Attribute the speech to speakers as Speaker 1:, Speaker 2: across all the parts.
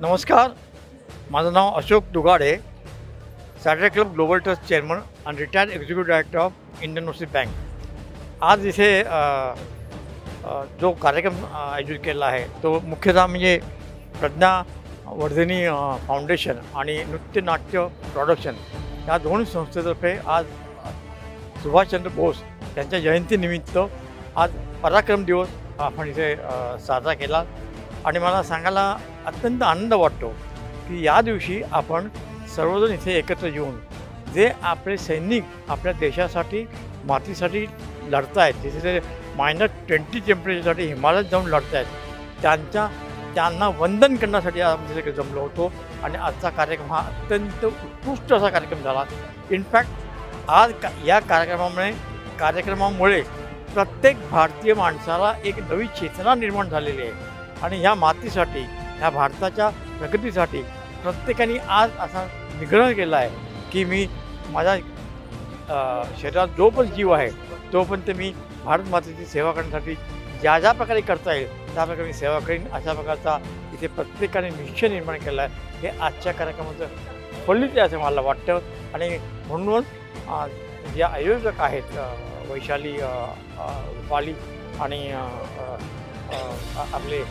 Speaker 1: नमस्कार. माझं नाव Ashok Dugade, Saturday Club Global Trust chairman आणि retired executive director of Indian Overseas Bank. आज इथे जो कार्यक्रम आयोजित केला आहे तो मुख्यतः म्हणजे प्रज्ञावर्धिनी फाउंडेशन आणि नृत्यनाट्य प्रोडक्शन या दोन संस्थेतर्फे आज सुभाषचंद्र बोस यांच्या जयंतीनिमित्त आज पराक्रम दिवस आपण इथे साजरा केला. आणि मला सांगायला अत्यंत आनंद वाटतो की या दिवशी आपण सर्वजण इथे एकत्र येऊन जे आपले सैनिक आपल्या देशासाठी मातीसाठी लढत आहेत, तिथे ते -20 टेम्परेचरसाठी हिमालयात जाऊन लढत आहेत, त्यांना वंदन करण्यासाठी आम्ही तिथे जमलो होतो. आणि आजचा कार्यक्रम हा अत्यंत उत्कृष्ट असा कार्यक्रम झाला. इनफॅक्ट आज या कार्यक्रमामुळे प्रत्येक भारतीय माणसाला एक नवी चेतना निर्माण झालेली आहे. आणि ह्या मातीसाठी, ह्या भारताच्या प्रगतीसाठी प्रत्येकाने आज असा निग्रह केला आहे की मी माझ्या शरीरात जो पण जीव आहे तोपर्यंत मी भारत मातेची सेवा करण्यासाठी ज्या प्रकारे करता येईल त्या प्रकारे मी सेवा करीन, अशा प्रकारचा इथे प्रत्येकाने निश्चय निर्माण केला आहे. हे आजच्या कार्यक्रमाचं फलित आहे असं मला वाटतं. आणि म्हणूनच जे आयोजक आहेत वैशाली, रुपाली आणि आपले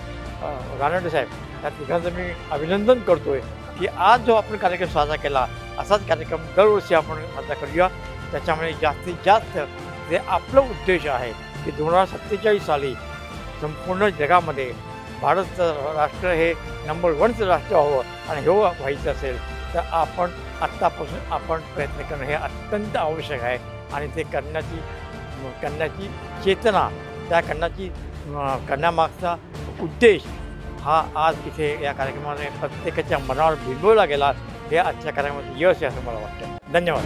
Speaker 1: रानडे साहेब, त्या तिघांचं मी अभिनंदन करतो आहे की आज जो आपण कार्यक्रम साजरा केला असाच कार्यक्रम दरवर्षी आपण साजरा करूया. त्याच्यामुळे जास्तीत जास्त जे आपलं उद्देश आहे की 2047 साली संपूर्ण जगामध्ये भारत राष्ट्र हे नंबर 1चं राष्ट्र व्हावं आणि हे व्हायचं असेल तर आपण आत्तापासून प्रयत्न करणं हे अत्यंत आवश्यक आहे. आणि ते करण्याची चेतना, त्या करण्यामागचा उद्देश हा आज इथे या कार्यक्रमाने प्रत्येकाच्या मनावर भिनवला गेला. हे आजच्या कार्यक्रमाचं यश आहे असं मला वाटतं. धन्यवाद.